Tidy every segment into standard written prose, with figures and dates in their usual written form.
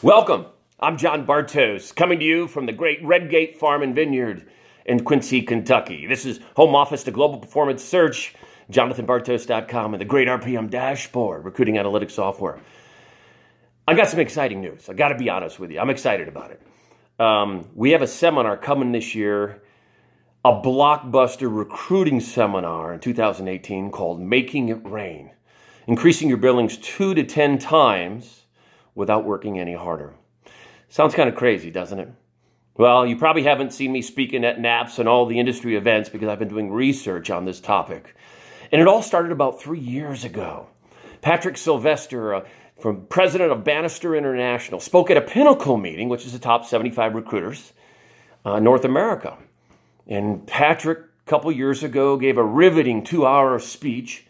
Welcome. I'm Jon Bartos, coming to you from the great Redgate Farm and Vineyard in Quincy, Kentucky. This is home office to Global Performance Search, jonathanbartos.com, and the great RPM dashboard, recruiting analytics software. I got some exciting news. I got to be honest with you. I'm excited about it. We have a seminar coming this year, a blockbuster recruiting seminar in 2018 called Making It Rain, increasing your billings 2 to 10 times without working any harder. Sounds kind of crazy, doesn't it? Well, you probably haven't seen me speaking at NAPS and all the industry events because I've been doing research on this topic. And it all started about 3 years ago. Patrick Sylvester, from president of Bannister International, spoke at a Pinnacle meeting, which is the top 75 recruiters in North America. And Patrick, a couple years ago, gave a riveting 2-hour speech,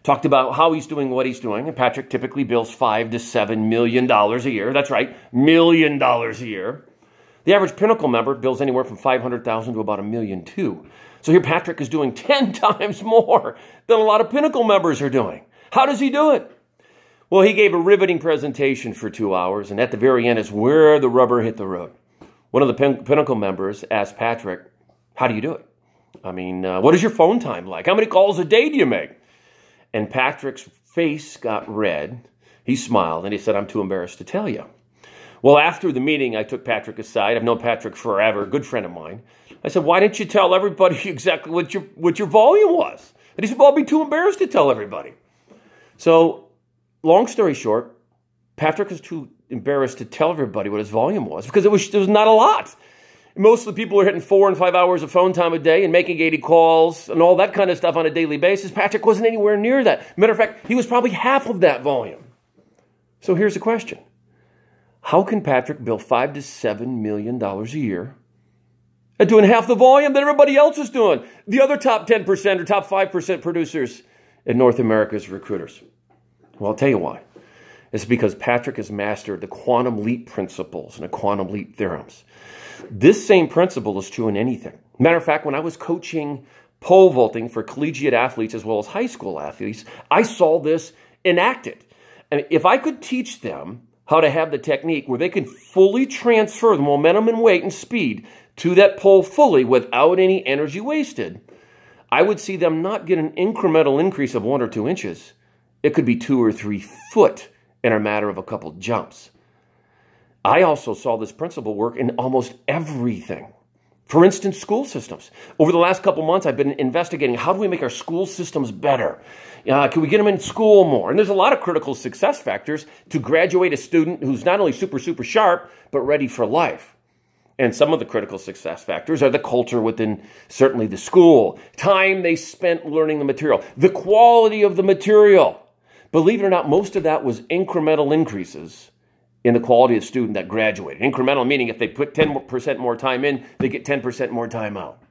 talked about how he's doing what he's doing. And Patrick typically bills $5 to $7 million a year. That's right, $1 million a year. The average Pinnacle member bills anywhere from $500,000 to about $1.2 million. So here Patrick is doing 10 times more than a lot of Pinnacle members are doing. How does he do it? Well, he gave a riveting presentation for 2 hours, and at the very end is where the rubber hit the road. One of the Pinnacle members asked Patrick, how do you do it? I mean, what is your phone time like? How many calls a day do you make? And Patrick's face got red. He smiled, and he said, I'm too embarrassed to tell you. Well, after the meeting, I took Patrick aside. I've known Patrick forever, a good friend of mine. I said, why didn't you tell everybody exactly what your volume was? And he said, well, I'll be too embarrassed to tell everybody. So, long story short, Patrick was too embarrassed to tell everybody what his volume was because it was not a lot. Most of the people are hitting 4 and 5 hours of phone time a day and making 80 calls and all that kind of stuff on a daily basis. Patrick wasn't anywhere near that. Matter of fact, he was probably half of that volume. So here's the question. How can Patrick bill $5 to $7 million a year at doing half the volume that everybody else is doing? The other top 10% or top 5% producers in North America's recruiters. Well, I'll tell you why. It's because Patrick has mastered the quantum leap principles and the quantum leap theorems. This same principle is true in anything. Matter of fact, when I was coaching pole vaulting for collegiate athletes as well as high school athletes, I saw this enacted. And if I could teach them how to have the technique where they can fully transfer the momentum and weight and speed to that pole fully without any energy wasted, I would see them not get an incremental increase of 1 or 2 inches. It could be 2 or 3 foot in a matter of a couple jumps. I also saw this principle work in almost everything. For instance, school systems. Over the last couple months, I've been investigating how do we make our school systems better? Can we get them in school more? And there's a lot of critical success factors to graduate a student who's not only super sharp, but ready for life. And some of the critical success factors are the culture within certainly the school, time they spent learning the material, the quality of the material. Believe it or not, most of that was incremental increases in the quality of the student that graduated. Incremental meaning if they put 10% more time in, they get 10% more time out.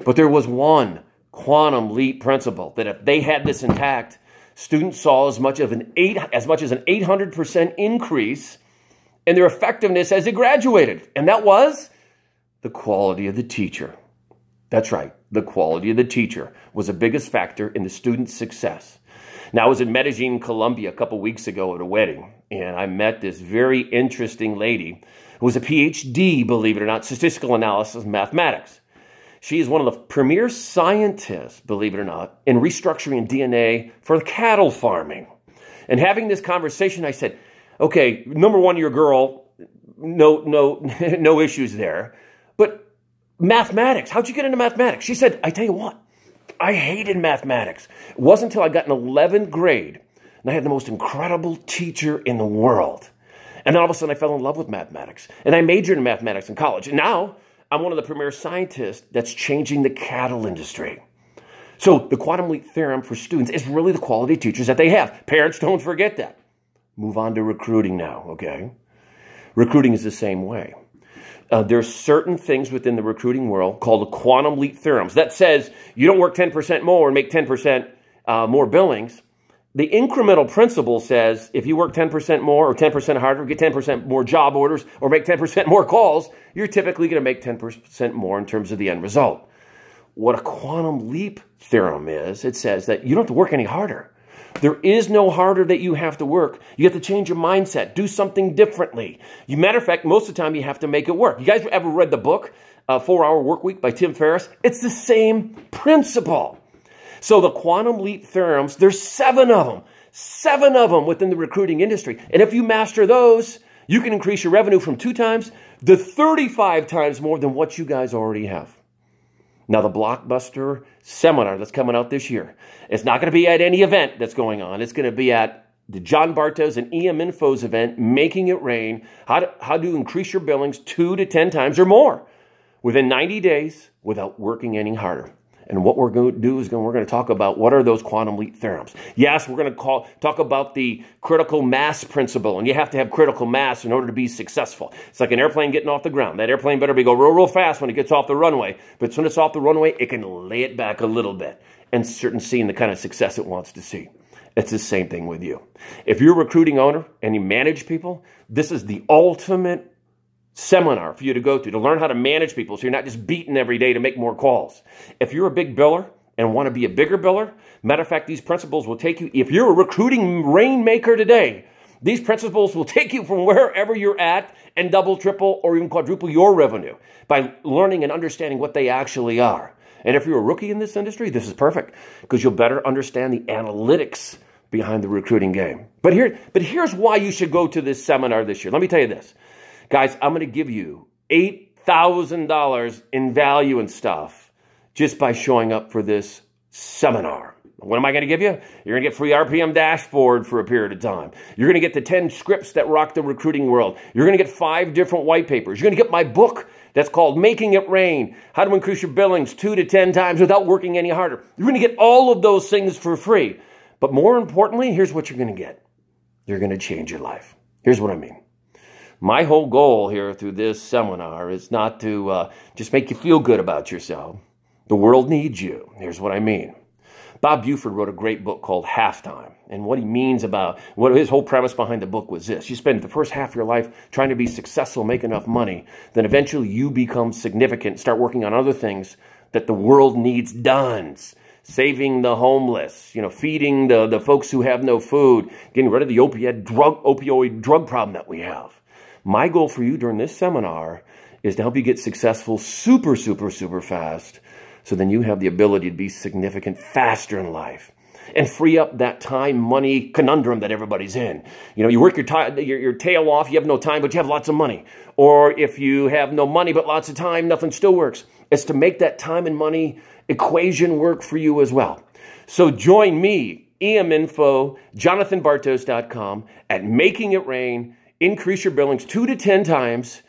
But there was one quantum leap principle that if they had this intact, students saw as much as an 800% increase in their effectiveness as they graduated. And that was the quality of the teacher. That's right. The quality of the teacher was the biggest factor in the student's success. Now, I was in Medellin, Colombia a couple weeks ago at a wedding, and I met this very interesting lady who was a PhD, believe it or not, statistical analysis and mathematics. She is one of the premier scientists, believe it or not, in restructuring DNA for cattle farming. And having this conversation, I said, okay, number one, you're a girl, no issues there. But mathematics, how'd you get into mathematics? She said, I tell you what. I hated mathematics. It wasn't until I got in 11th grade and I had the most incredible teacher in the world. And then all of a sudden I fell in love with mathematics. And I majored in mathematics in college. And now I'm one of the premier scientists that's changing the cattle industry. So the quantum leap theorem for students is really the quality of teachers that they have. Parents, don't forget that. Move on to recruiting now, okay? Recruiting is the same way. There's certain things within the recruiting world called the quantum leap theorems. That says you don't work 10% more and make 10% more billings. The incremental principle says if you work 10% more or 10% harder, get 10% more job orders, or make 10% more calls, you're typically going to make 10% more in terms of the end result. What a quantum leap theorem is, it says that you don't have to work any harder. There is no harder that you have to work. You have to change your mindset, do something differently. Matter of fact, most of the time you have to make it work. You guys ever read the book, 4-Hour Work Week by Tim Ferriss? It's the same principle. So the quantum leap theorems, there's 7 of them. 7 of them within the recruiting industry. And if you master those, you can increase your revenue from 2 times to 35 times more than what you guys already have. Now, the blockbuster seminar that's coming out this year, it's not going to be at any event that's going on. It's going to be at the Jon Bartos and EM Info's event, Making It Rain, how to increase your billings 2 to 10 times or more within 90 days without working any harder. And what we're going to do is we're going to talk about what are those quantum leap theorems. Yes, we're going to talk about the critical mass principle, and you have to have critical mass in order to be successful. It's like an airplane getting off the ground. That airplane better be go real fast when it gets off the runway. But when it's off the runway, it can lay it back a little bit and seeing the kind of success it wants to see. It's the same thing with you. If you're a recruiting owner and you manage people, this is the ultimate seminar for you to go to learn how to manage people so you're not just beaten every day to make more calls. If you're a big biller and want to be a bigger biller, matter of fact, these principles will take you, if you're a recruiting rainmaker today, these principles will take you from wherever you're at and double, triple, or even quadruple your revenue by learning and understanding what they actually are. And if you're a rookie in this industry, this is perfect because you'll better understand the analytics behind the recruiting game. But here's why you should go to this seminar this year. Let me tell you this. Guys, I'm going to give you $8,000 in value and stuff just by showing up for this seminar. What am I going to give you? You're going to get free RPM dashboard for a period of time. You're going to get the 10 scripts that rock the recruiting world. You're going to get 5 different white papers. You're going to get my book that's called Making It Rain, How to Increase Your Billings 2 to 10 times without working any harder. You're going to get all of those things for free. But more importantly, here's what you're going to get. You're going to change your life. Here's what I mean. My whole goal here through this seminar is not to just make you feel good about yourself. The world needs you. Here's what I mean. Bob Buford wrote a great book called Halftime. And what he means about, what his whole premise behind the book was this. You spend the first half of your life trying to be successful, make enough money. Then eventually you become significant, start working on other things that the world needs done. Saving the homeless, feeding the folks who have no food, getting rid of the opioid drug problem that we have. My goal for you during this seminar is to help you get successful super, super, super fast so then you have the ability to be significant faster in life and free up that time, money conundrum that everybody's in. You work your tail off, you have no time, but you have lots of money. Or if you have no money but lots of time, nothing still works. It's to make that time and money equation work for you as well. So join me, EM Info, JonathanBartos.com, at Making It Rain. Increase your billings 2 to 10 times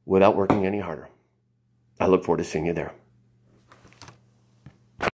without working any harder. I look forward to seeing you there.